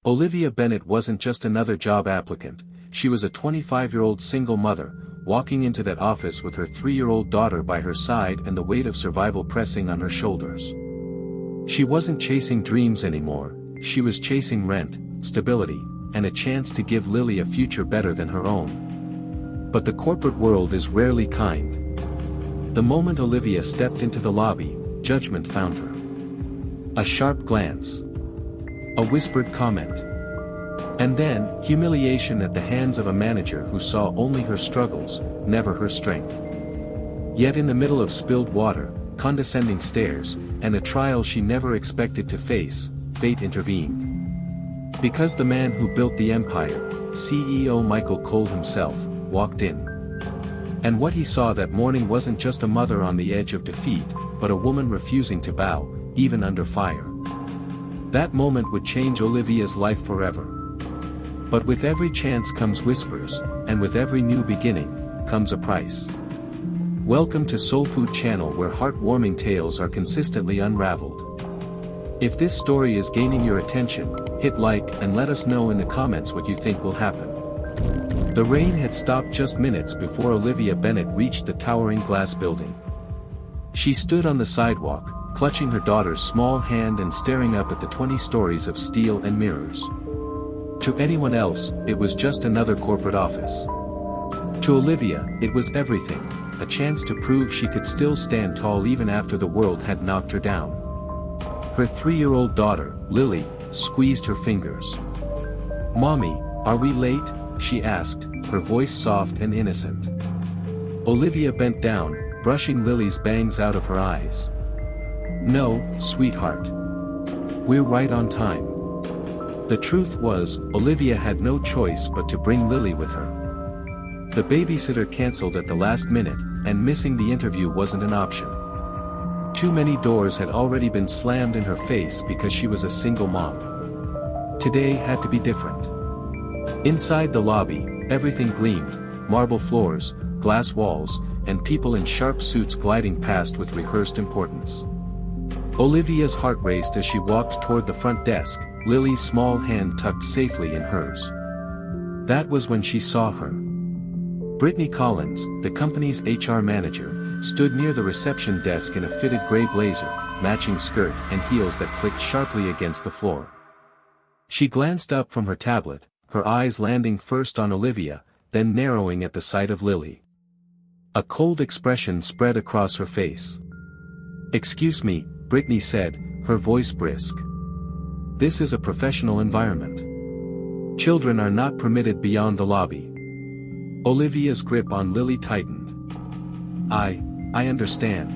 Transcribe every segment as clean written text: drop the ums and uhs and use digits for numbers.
Olivia Bennett wasn't just another job applicant, she was a 25-year-old single mother, walking into that office with her 3-year-old daughter by her side and the weight of survival pressing on her shoulders. She wasn't chasing dreams anymore, she was chasing rent, stability, and a chance to give Lily a future better than her own. But the corporate world is rarely kind. The moment Olivia stepped into the lobby, judgment found her. A sharp glance. A whispered comment. And then, humiliation at the hands of a manager who saw only her struggles, never her strength. Yet in the middle of spilled water, condescending stares, and a trial she never expected to face, fate intervened. Because the man who built the empire, CEO Michael Cole himself, walked in. And what he saw that morning wasn't just a mother on the edge of defeat, but a woman refusing to bow, even under fire. That moment would change Olivia's life forever. But with every chance comes whispers, and with every new beginning, comes a price. Welcome to Soul Food Channel, where heartwarming tales are consistently unraveled. If this story is gaining your attention, hit like and let us know in the comments what you think will happen. The rain had stopped just minutes before Olivia Bennett reached the towering glass building. She stood on the sidewalk, clutching her daughter's small hand and staring up at the 20 stories of steel and mirrors. To anyone else, it was just another corporate office. To Olivia, it was everything, a chance to prove she could still stand tall even after the world had knocked her down. Her 3-year-old daughter, Lily, squeezed her fingers. "Mommy, are we late?" she asked, her voice soft and innocent. Olivia bent down, brushing Lily's bangs out of her eyes. "No, sweetheart. We're right on time." The truth was, Olivia had no choice but to bring Lily with her. The babysitter cancelled at the last minute, and missing the interview wasn't an option. Too many doors had already been slammed in her face because she was a single mom. Today had to be different. Inside the lobby, everything gleamed, marble floors, glass walls, and people in sharp suits gliding past with rehearsed importance. Olivia's heart raced as she walked toward the front desk, Lily's small hand tucked safely in hers. That was when she saw her. Brittany Collins, the company's HR manager, stood near the reception desk in a fitted gray blazer, matching skirt and heels that clicked sharply against the floor. She glanced up from her tablet, her eyes landing first on Olivia, then narrowing at the sight of Lily. A cold expression spread across her face. "Excuse me," Brittany said, her voice brisk. "This is a professional environment. Children are not permitted beyond the lobby." Olivia's grip on Lily tightened. I understand.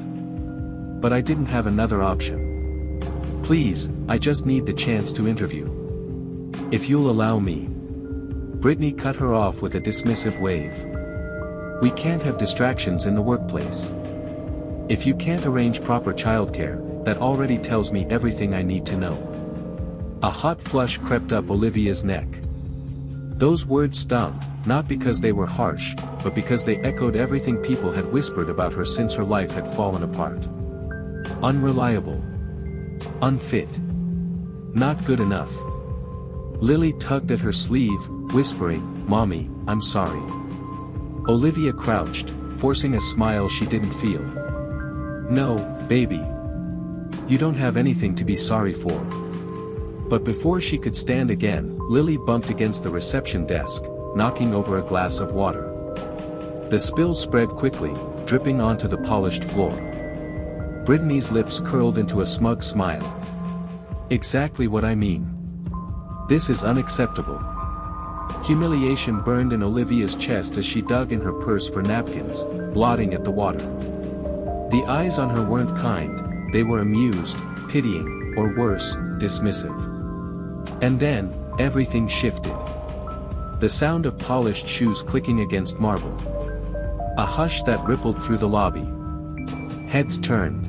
But I didn't have another option. Please, I just need the chance to interview. If you'll allow me." Brittany cut her off with a dismissive wave. "We can't have distractions in the workplace. If you can't arrange proper childcare, that already tells me everything I need to know." A hot flush crept up Olivia's neck. Those words stung, not because they were harsh, but because they echoed everything people had whispered about her since her life had fallen apart. Unreliable. Unfit. Not good enough. Lily tugged at her sleeve, whispering, "Mommy, I'm sorry." Olivia crouched, forcing a smile she didn't feel. "No, baby. You don't have anything to be sorry for." But before she could stand again, Lily bumped against the reception desk, knocking over a glass of water. The spill spread quickly, dripping onto the polished floor. Brittany's lips curled into a smug smile. "Exactly what I mean. This is unacceptable." Humiliation burned in Olivia's chest as she dug in her purse for napkins, blotting at the water. The eyes on her weren't kind, they were amused, pitying, or worse, dismissive. And then, everything shifted. The sound of polished shoes clicking against marble. A hush that rippled through the lobby. Heads turned.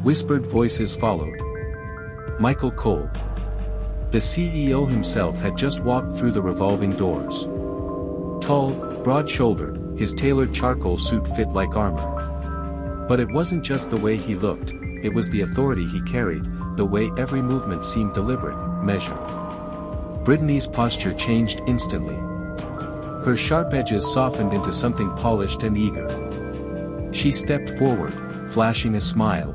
Whispered voices followed. Michael Cole. The CEO himself had just walked through the revolving doors. Tall, broad-shouldered, his tailored charcoal suit fit like armor. But it wasn't just the way he looked, it was the authority he carried, the way every movement seemed deliberate, measured. Brittany's posture changed instantly. Her sharp edges softened into something polished and eager. She stepped forward, flashing a smile.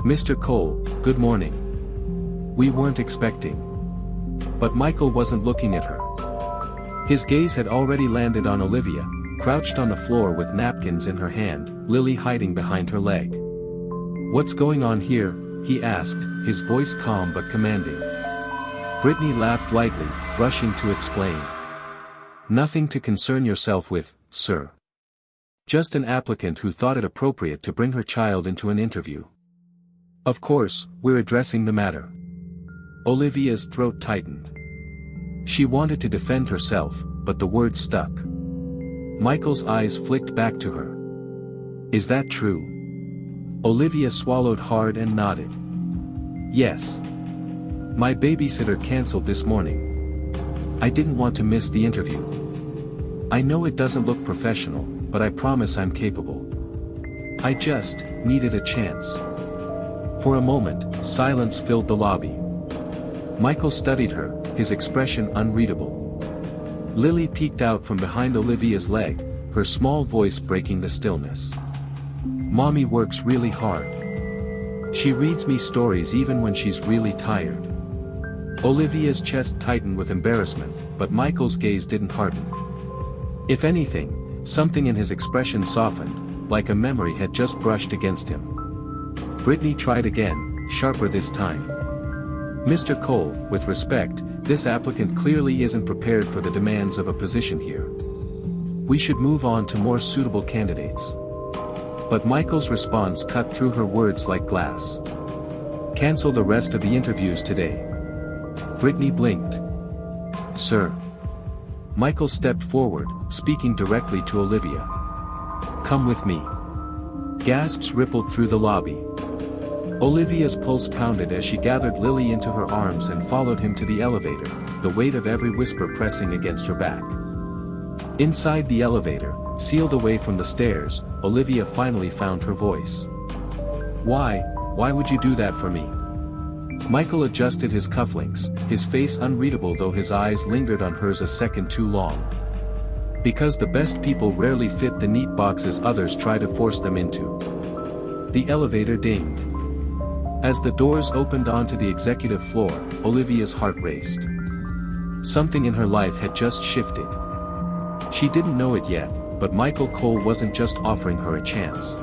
"Mr. Cole, good morning. We weren't expecting." But Michael wasn't looking at her. His gaze had already landed on Olivia, crouched on the floor with napkins in her hand, Lily hiding behind her leg. "What's going on here?" he asked, his voice calm but commanding. Brittany laughed lightly, rushing to explain. "Nothing to concern yourself with, sir. Just an applicant who thought it appropriate to bring her child into an interview. Of course, we're addressing the matter." Olivia's throat tightened. She wanted to defend herself, but the words stuck. Michael's eyes flicked back to her. "Is that true?" Olivia swallowed hard and nodded. "Yes. My babysitter cancelled this morning. I didn't want to miss the interview. I know it doesn't look professional, but I promise I'm capable. I just needed a chance." For a moment, silence filled the lobby. Michael studied her, his expression unreadable. Lily peeked out from behind Olivia's leg, her small voice breaking the stillness. "Mommy works really hard. She reads me stories even when she's really tired." Olivia's chest tightened with embarrassment, but Michael's gaze didn't harden. If anything, something in his expression softened, like a memory had just brushed against him. Brittany tried again, sharper this time. "Mr. Cole, with respect, this applicant clearly isn't prepared for the demands of a position here. We should move on to more suitable candidates." But Michael's response cut through her words like glass. "Cancel the rest of the interviews today." Brittany blinked. "Sir." Michael stepped forward, speaking directly to Olivia. "Come with me." Gasps rippled through the lobby. Olivia's pulse pounded as she gathered Lily into her arms and followed him to the elevator, the weight of every whisper pressing against her back. Inside the elevator, sealed away from the stairs, Olivia finally found her voice. Why would you do that for me?" Michael adjusted his cufflinks, his face unreadable though his eyes lingered on hers a second too long. "Because the best people rarely fit the neat boxes others try to force them into." The elevator dinged. As the doors opened onto the executive floor, Olivia's heart raced. Something in her life had just shifted. She didn't know it yet, but Michael Cole wasn't just offering her a chance.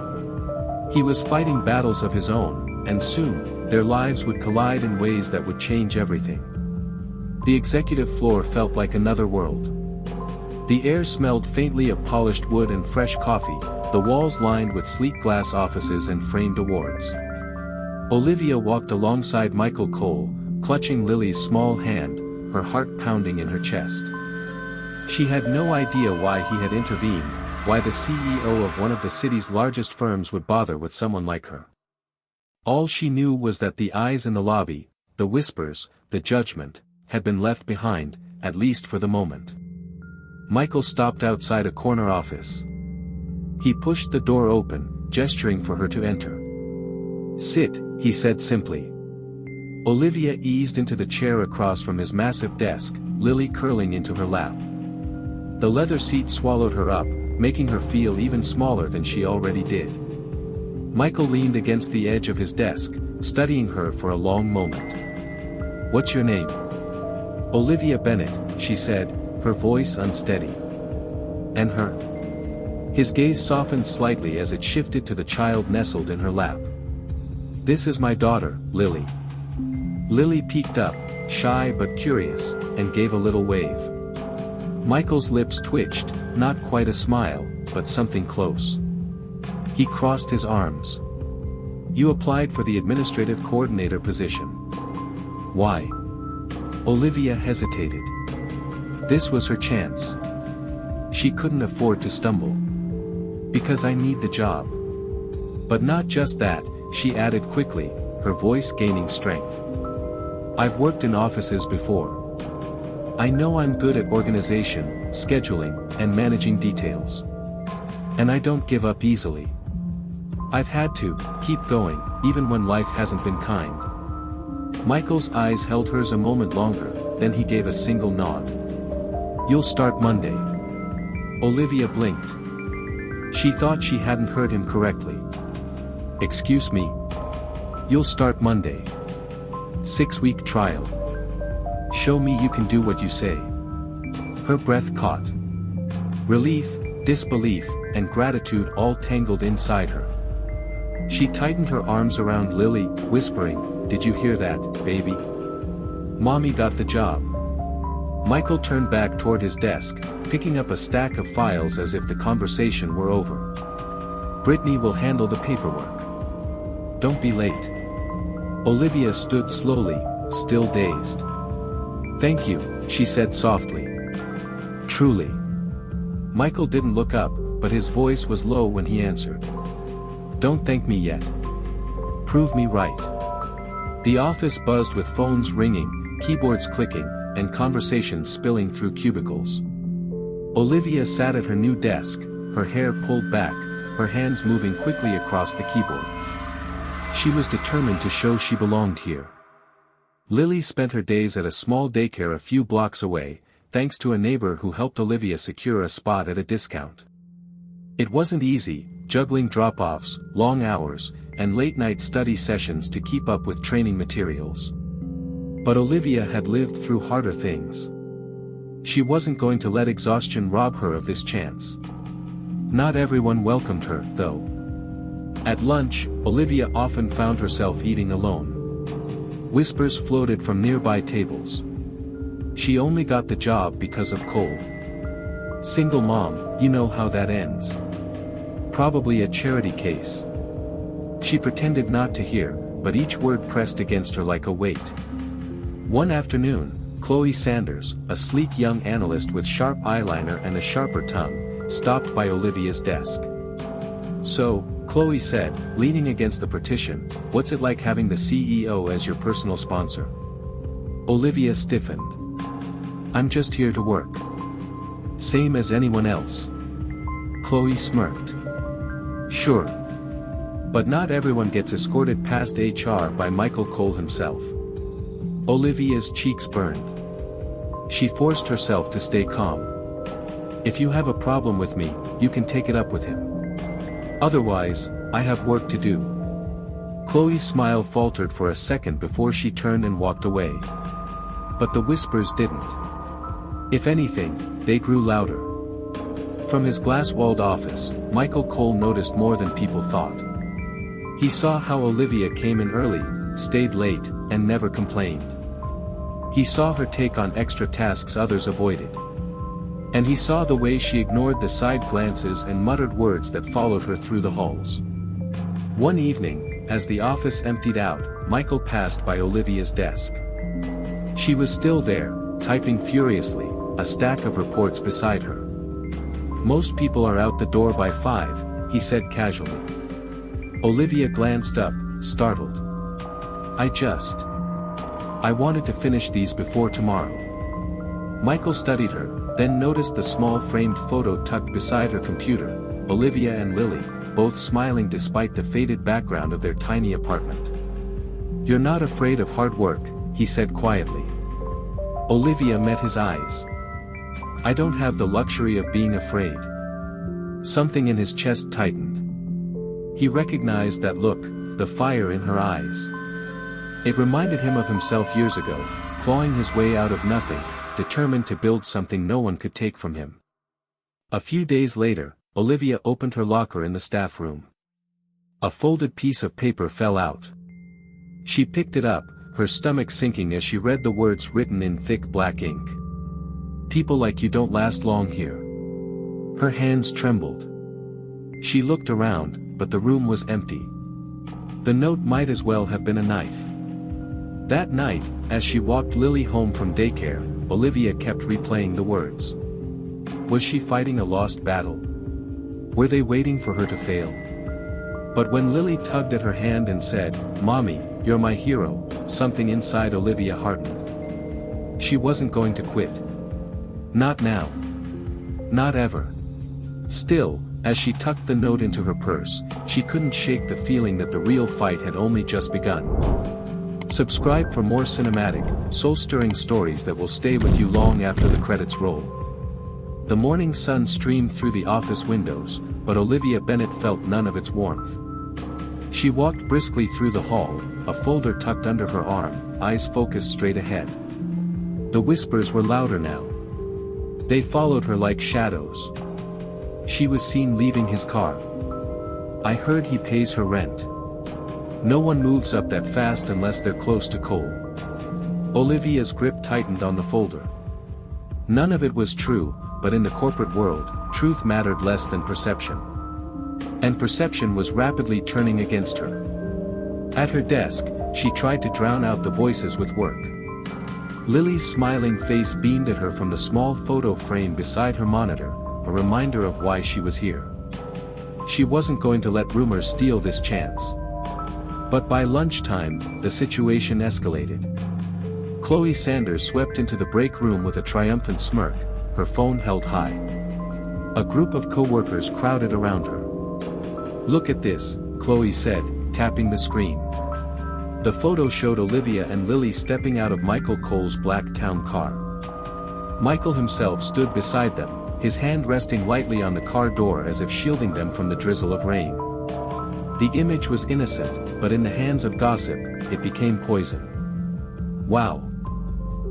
He was fighting battles of his own, and soon, their lives would collide in ways that would change everything. The executive floor felt like another world. The air smelled faintly of polished wood and fresh coffee, the walls lined with sleek glass offices and framed awards. Olivia walked alongside Michael Cole, clutching Lily's small hand, her heart pounding in her chest. She had no idea why he had intervened, why the CEO of one of the city's largest firms would bother with someone like her. All she knew was that the eyes in the lobby, the whispers, the judgment, had been left behind, at least for the moment. Michael stopped outside a corner office. He pushed the door open, gesturing for her to enter. "Sit," he said simply. Olivia eased into the chair across from his massive desk, Lily curling into her lap. The leather seat swallowed her up, making her feel even smaller than she already did. Michael leaned against the edge of his desk, studying her for a long moment. "What's your name?" "Olivia Bennett," she said, her voice unsteady. "And her?" His gaze softened slightly as it shifted to the child nestled in her lap. "This is my daughter, Lily." Lily peeked up, shy but curious, and gave a little wave. Michael's lips twitched, not quite a smile, but something close. He crossed his arms. "You applied for the administrative coordinator position. Why?" Olivia hesitated. This was her chance. She couldn't afford to stumble. "Because I need the job." But not just that, she added quickly, her voice gaining strength. "I've worked in offices before. I know I'm good at organization, scheduling, and managing details. And I don't give up easily. I've had to keep going, even when life hasn't been kind." Michael's eyes held hers a moment longer, then he gave a single nod. "You'll start Monday." Olivia blinked. She thought she hadn't heard him correctly. "Excuse me? You'll start Monday. 6-week trial. Show me you can do what you say." Her breath caught. Relief, disbelief, and gratitude all tangled inside her. She tightened her arms around Lily, whispering, "Did you hear that, baby? Mommy got the job." Michael turned back toward his desk, picking up a stack of files as if the conversation were over. "Brittany will handle the paperwork. Don't be late." Olivia stood slowly, still dazed. "Thank you," she said softly. "Truly." Michael didn't look up, but his voice was low when he answered. "Don't thank me yet. Prove me right." The office buzzed with phones ringing, keyboards clicking, and conversations spilling through cubicles. Olivia sat at her new desk, her hair pulled back, her hands moving quickly across the keyboard. She was determined to show she belonged here. Lily spent her days at a small daycare a few blocks away, thanks to a neighbor who helped Olivia secure a spot at a discount. It wasn't easy, juggling drop-offs, long hours, and late-night study sessions to keep up with training materials. But Olivia had lived through harder things. She wasn't going to let exhaustion rob her of this chance. Not everyone welcomed her, though. At lunch, Olivia often found herself eating alone. Whispers floated from nearby tables. She only got the job because of Cole. Single mom, you know how that ends. Probably a charity case. She pretended not to hear, but each word pressed against her like a weight. One afternoon, Chloe Sanders, a sleek young analyst with sharp eyeliner and a sharper tongue, stopped by Olivia's desk. "So," Chloe said, leaning against the partition, "what's it like having the CEO as your personal sponsor?" Olivia stiffened. "I'm just here to work. Same as anyone else." Chloe smirked. "Sure. But not everyone gets escorted past HR by Michael Cole himself." Olivia's cheeks burned. She forced herself to stay calm. "If you have a problem with me, you can take it up with him. Otherwise, I have work to do." Chloe's smile faltered for a second before she turned and walked away. But the whispers didn't. If anything, they grew louder. From his glass-walled office, Michael Cole noticed more than people thought. He saw how Olivia came in early, stayed late, and never complained. He saw her take on extra tasks others avoided. And he saw the way she ignored the side glances and muttered words that followed her through the halls. One evening, as the office emptied out, Michael passed by Olivia's desk. She was still there, typing furiously, a stack of reports beside her. "Most people are out the door by 5, he said casually. Olivia glanced up, startled. I wanted to finish these before tomorrow." Michael studied her, then noticed the small framed photo tucked beside her computer, Olivia and Lily, both smiling despite the faded background of their tiny apartment. "You're not afraid of hard work," he said quietly. Olivia met his eyes. "I don't have the luxury of being afraid." Something in his chest tightened. He recognized that look, the fire in her eyes. It reminded him of himself years ago, clawing his way out of nothing, determined to build something no one could take from him. A few days later, Olivia opened her locker in the staff room. A folded piece of paper fell out. She picked it up, her stomach sinking as she read the words written in thick black ink. "People like you don't last long here." Her hands trembled. She looked around, but the room was empty. The note might as well have been a knife. That night, as she walked Lily home from daycare, Olivia kept replaying the words. Was she fighting a lost battle? Were they waiting for her to fail? But when Lily tugged at her hand and said, "Mommy, you're my hero," something inside Olivia hardened. She wasn't going to quit. Not now. Not ever. Still, as she tucked the note into her purse, she couldn't shake the feeling that the real fight had only just begun. Subscribe for more cinematic, soul-stirring stories that will stay with you long after the credits roll. The morning sun streamed through the office windows, but Olivia Bennett felt none of its warmth. She walked briskly through the hall, a folder tucked under her arm, eyes focused straight ahead. The whispers were louder now. They followed her like shadows. She was seen leaving his car. "I heard he pays her rent. No one moves up that fast unless they're close to coal." Olivia's grip tightened on the folder. None of it was true, but in the corporate world, truth mattered less than perception. And perception was rapidly turning against her. At her desk, she tried to drown out the voices with work. Lily's smiling face beamed at her from the small photo frame beside her monitor, a reminder of why she was here. She wasn't going to let rumors steal this chance. But by lunchtime, the situation escalated. Chloe Sanders swept into the break room with a triumphant smirk, her phone held high. A group of co-workers crowded around her. "Look at this," Chloe said, tapping the screen. The photo showed Olivia and Lily stepping out of Michael Cole's black town car. Michael himself stood beside them, his hand resting lightly on the car door as if shielding them from the drizzle of rain. The image was innocent, but in the hands of gossip, it became poison. "Wow.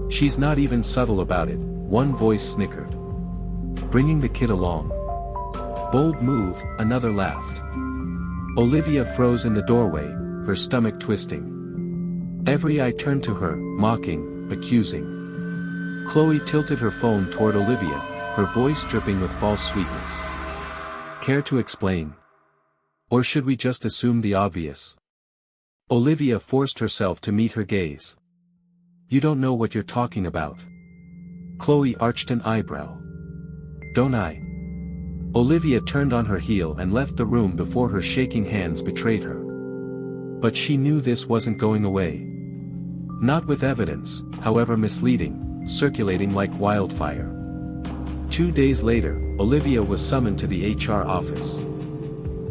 She's not even subtle about it," one voice snickered. "Bringing the kid along. Bold move," another laughed. Olivia froze in the doorway, her stomach twisting. Every eye turned to her, mocking, accusing. Chloe tilted her phone toward Olivia, her voice dripping with false sweetness. "Care to explain? Or should we just assume the obvious?" Olivia forced herself to meet her gaze. "You don't know what you're talking about." Chloe arched an eyebrow. "Don't I?" Olivia turned on her heel and left the room before her shaking hands betrayed her. But she knew this wasn't going away. Not with evidence, however misleading, circulating like wildfire. 2 days later, Olivia was summoned to the HR office.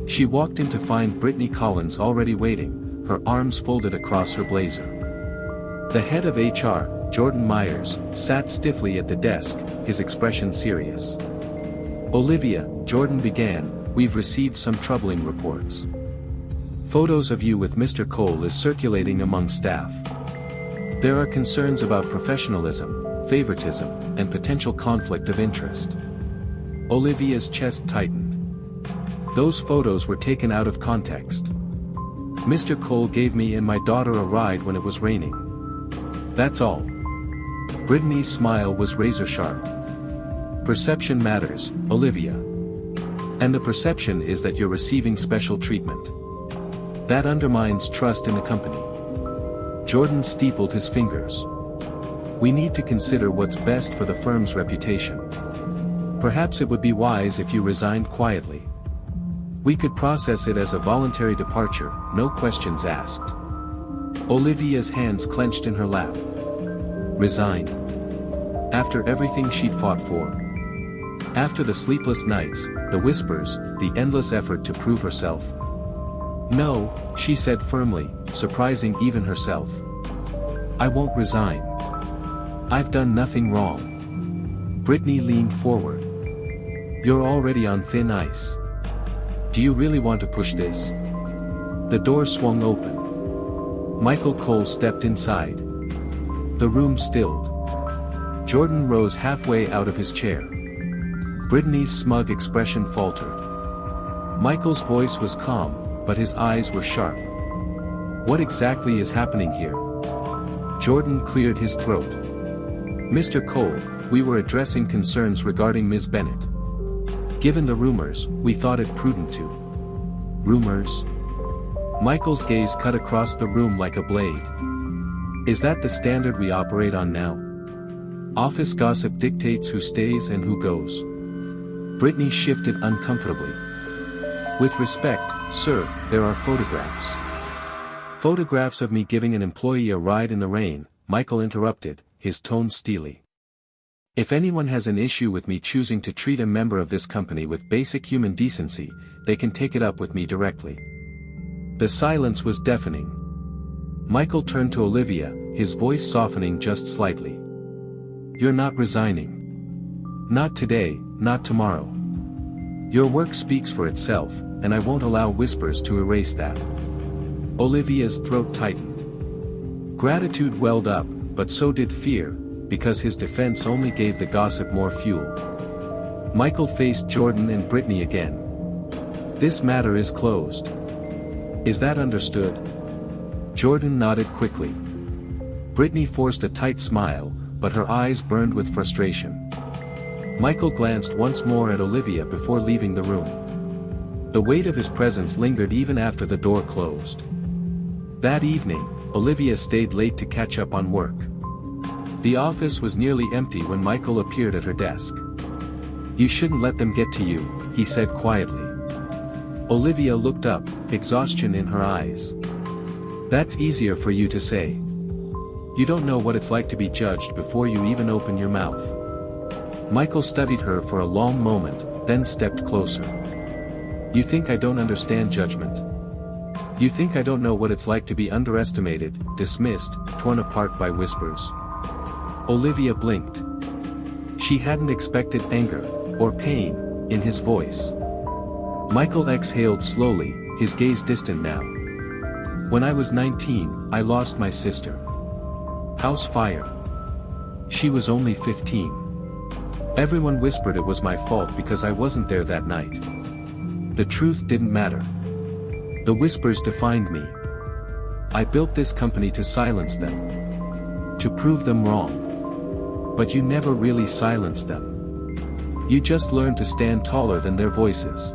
She walked in to find Brittany Collins already waiting, her arms folded across her blazer. The head of HR, Jordan Myers, sat stiffly at the desk, his expression serious. "Olivia," Jordan began, "we've received some troubling reports. Photos of you with Mr. Cole is circulating among staff. There are concerns about professionalism, favoritism, and potential conflict of interest." Olivia's chest tightened. "Those photos were taken out of context. Mr. Cole gave me and my daughter a ride when it was raining. That's all." Brittany's smile was razor-sharp. "Perception matters, Olivia. And the perception is that you're receiving special treatment. That undermines trust in the company." Jordan steepled his fingers. "We need to consider what's best for the firm's reputation. Perhaps it would be wise if you resigned quietly. We could process it as a voluntary departure, no questions asked." Olivia's hands clenched in her lap. Resign? After everything she'd fought for? After the sleepless nights, the whispers, the endless effort to prove herself? "No," she said firmly, surprising even herself. "I won't resign. I've done nothing wrong." Brittany leaned forward. "You're already on thin ice. Do you really want to push this?" The door swung open. Michael Cole stepped inside. The room stilled. Jordan rose halfway out of his chair. Brittany's smug expression faltered. Michael's voice was calm, but his eyes were sharp. "What exactly is happening here?" Jordan cleared his throat. "Mr. Cole, we were addressing concerns regarding Ms. Bennett. Given the rumors, we thought it prudent to." "Rumors?" Michael's gaze cut across the room like a blade. "Is that the standard we operate on now? Office gossip dictates who stays and who goes." Brittany shifted uncomfortably. "With respect, sir, there are photographs." "Photographs of me giving an employee a ride in the rain," Michael interrupted, his tone steely. "If anyone has an issue with me choosing to treat a member of this company with basic human decency, they can take it up with me directly." The silence was deafening. Michael turned to Olivia, his voice softening just slightly. "You're not resigning. Not today, not tomorrow. Your work speaks for itself, and I won't allow whispers to erase that." Olivia's throat tightened. Gratitude welled up, but so did fear, because his defense only gave the gossip more fuel. Michael faced Jordan and Brittany again. "This matter is closed. Is that understood?" Jordan nodded quickly. Brittany forced a tight smile, but her eyes burned with frustration. Michael glanced once more at Olivia before leaving the room. The weight of his presence lingered even after the door closed. That evening, Olivia stayed late to catch up on work. The office was nearly empty when Michael appeared at her desk. "You shouldn't let them get to you," he said quietly. Olivia looked up, exhaustion in her eyes. "That's easier for you to say. You don't know what it's like to be judged before you even open your mouth." Michael studied her for a long moment, then stepped closer. "You think I don't understand judgment? You think I don't know what it's like to be underestimated, dismissed, torn apart by whispers?" Olivia blinked. She hadn't expected anger, or pain, in his voice. Michael exhaled slowly, his gaze distant now. "When I was 19, I lost my sister. House fire. She was only 15. Everyone whispered it was my fault because I wasn't there that night. The truth didn't matter. The whispers defined me. I built this company to silence them. To prove them wrong. But you never really silenced them. You just learned to stand taller than their voices."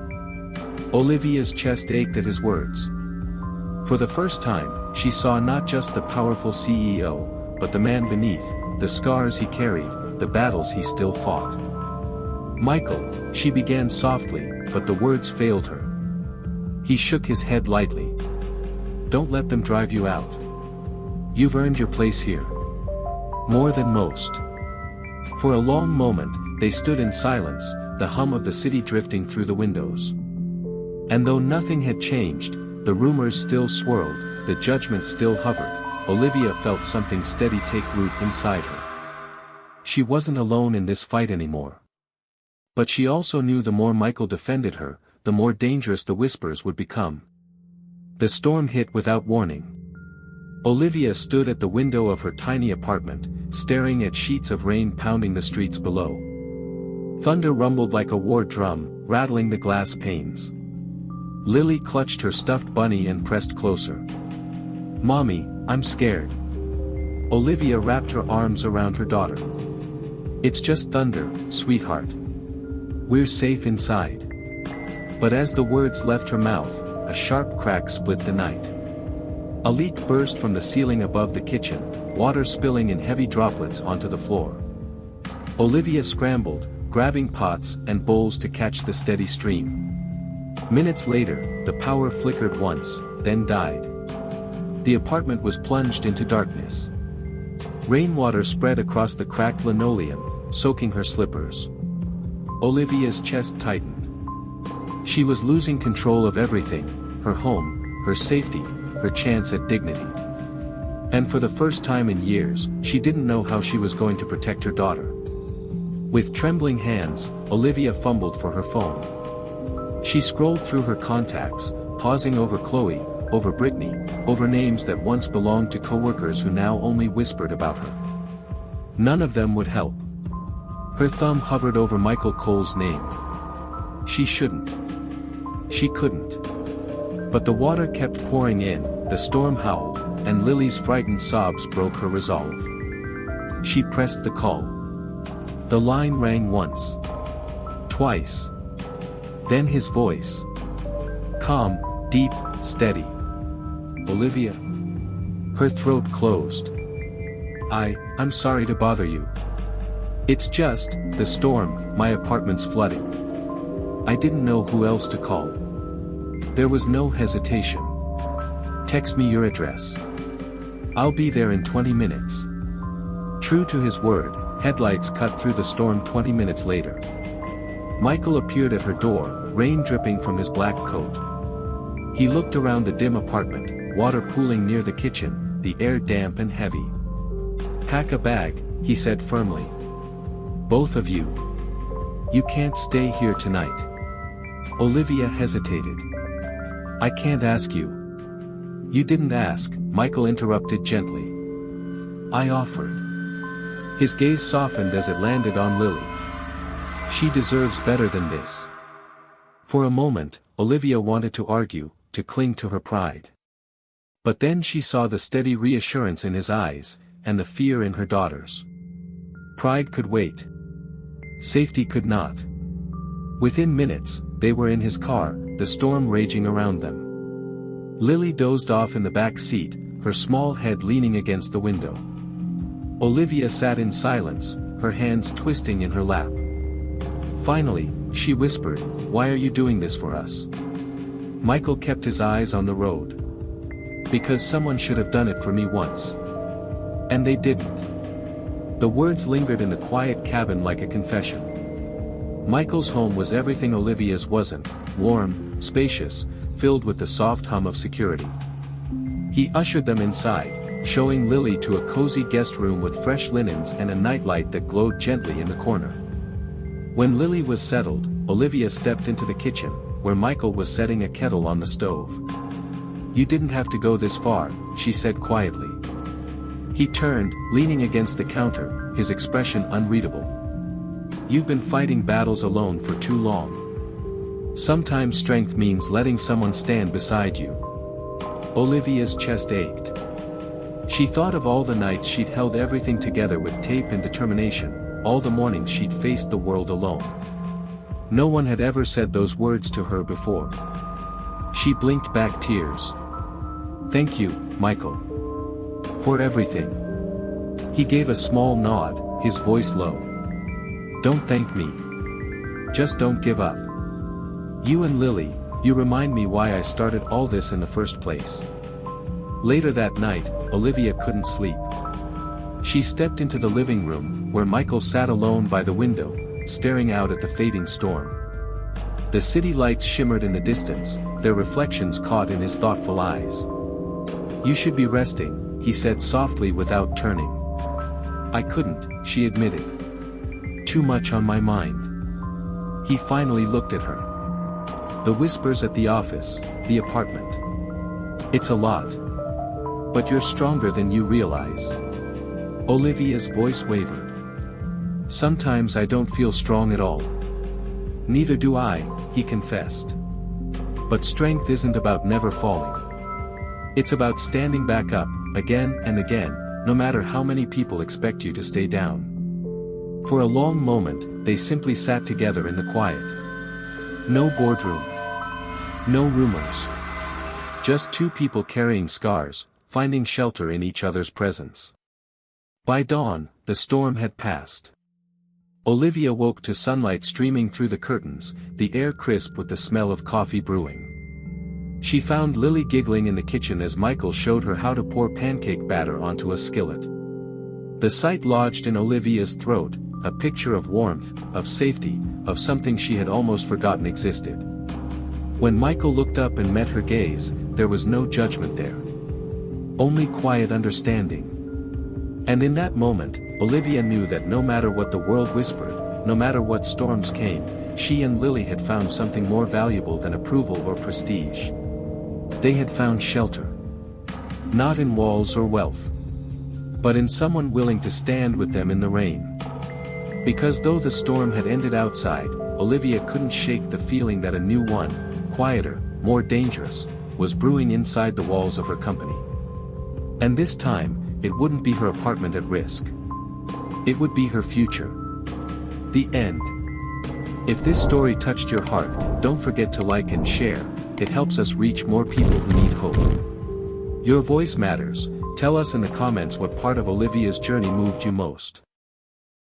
Olivia's chest ached at his words. For the first time, she saw not just the powerful CEO, but the man beneath, the scars he carried, the battles he still fought. "Michael," she began softly, but the words failed her. He shook his head lightly. "Don't let them drive you out. You've earned your place here. More than most." For a long moment, they stood in silence, the hum of the city drifting through the windows. And though nothing had changed, the rumors still swirled, the judgment still hovered, Olivia felt something steady take root inside her. She wasn't alone in this fight anymore. But she also knew the more Michael defended her, the more dangerous the whispers would become. The storm hit without warning. Olivia stood at the window of her tiny apartment, staring at sheets of rain pounding the streets below. Thunder rumbled like a war drum, rattling the glass panes. Lily clutched her stuffed bunny and pressed closer. "Mommy, I'm scared." Olivia wrapped her arms around her daughter. "It's just thunder, sweetheart. We're safe inside." But as the words left her mouth, a sharp crack split the night. A leak burst from the ceiling above the kitchen, water spilling in heavy droplets onto the floor. Olivia scrambled, grabbing pots and bowls to catch the steady stream. Minutes later, the power flickered once, then died. The apartment was plunged into darkness. Rainwater spread across the cracked linoleum, soaking her slippers. Olivia's chest tightened. She was losing control of everything, her home, her safety, her chance at dignity. And for the first time in years, she didn't know how she was going to protect her daughter. With trembling hands, Olivia fumbled for her phone. She scrolled through her contacts, pausing over Chloe, over Brittany, over names that once belonged to coworkers who now only whispered about her. None of them would help. Her thumb hovered over Michael Cole's name. She shouldn't. She couldn't. But the water kept pouring in, the storm howled, and Lily's frightened sobs broke her resolve. She pressed the call. The line rang once. Twice. Then his voice. Calm, deep, steady. "Olivia?" Her throat closed. I'm sorry to bother you. It's just, the storm, my apartment's flooding. I didn't know who else to call. There was no hesitation. Text me your address. I'll be there in 20 minutes. True to his word, headlights cut through the storm 20 minutes later. Michael appeared at her door, rain dripping from his black coat. He looked around the dim apartment, water pooling near the kitchen, the air damp and heavy. "Pack a bag," he said firmly. "Both of you. You can't stay here tonight." Olivia hesitated. "I can't ask you." "You didn't ask," Michael interrupted gently. "I offered." His gaze softened as it landed on Lily. "She deserves better than this." For a moment, Olivia wanted to argue, to cling to her pride. But then she saw the steady reassurance in his eyes, and the fear in her daughter's. Pride could wait. Safety could not. Within minutes, they were in his car, the storm raging around them. Lily dozed off in the back seat, her small head leaning against the window. Olivia sat in silence, her hands twisting in her lap. Finally, she whispered, "Why are you doing this for us?" Michael kept his eyes on the road. "Because someone should have done it for me once. And they didn't." The words lingered in the quiet cabin like a confession. Michael's home was everything Olivia's wasn't: warm, spacious, filled with the soft hum of security. He ushered them inside, showing Lily to a cozy guest room with fresh linens and a nightlight that glowed gently in the corner. When Lily was settled, Olivia stepped into the kitchen, where Michael was setting a kettle on the stove. "You didn't have to go this far," she said quietly. He turned, leaning against the counter, his expression unreadable. "You've been fighting battles alone for too long. Sometimes strength means letting someone stand beside you." Olivia's chest ached. She thought of all the nights she'd held everything together with tape and determination, all the mornings she'd faced the world alone. No one had ever said those words to her before. She blinked back tears. "Thank you, Michael. For everything." He gave a small nod, his voice low. "Don't thank me. Just don't give up. You and Lily, you remind me why I started all this in the first place." Later that night, Olivia couldn't sleep. She stepped into the living room, where Michael sat alone by the window, staring out at the fading storm. The city lights shimmered in the distance, their reflections caught in his thoughtful eyes. "You should be resting," he said softly without turning. "I couldn't," she admitted. "Too much on my mind." He finally looked at her. "The whispers at the office, the apartment. It's a lot. But you're stronger than you realize." Olivia's voice wavered. "Sometimes I don't feel strong at all." "Neither do I," he confessed. "But strength isn't about never falling. It's about standing back up, again and again, no matter how many people expect you to stay down." For a long moment, they simply sat together in the quiet. No boardroom. No rumors. Just two people carrying scars, finding shelter in each other's presence. By dawn, the storm had passed. Olivia woke to sunlight streaming through the curtains, the air crisp with the smell of coffee brewing. She found Lily giggling in the kitchen as Michael showed her how to pour pancake batter onto a skillet. The sight lodged in Olivia's throat, a picture of warmth, of safety, of something she had almost forgotten existed. When Michael looked up and met her gaze, there was no judgment there. Only quiet understanding. And in that moment, Olivia knew that no matter what the world whispered, no matter what storms came, she and Lily had found something more valuable than approval or prestige. They had found shelter. Not in walls or wealth, but in someone willing to stand with them in the rain. Because though the storm had ended outside, Olivia couldn't shake the feeling that a new one, quieter, more dangerous, was brewing inside the walls of her company. And this time, it wouldn't be her apartment at risk. It would be her future. The end. If this story touched your heart, don't forget to like and share. It helps us reach more people who need hope. Your voice matters. Tell us in the comments what part of Olivia's journey moved you most.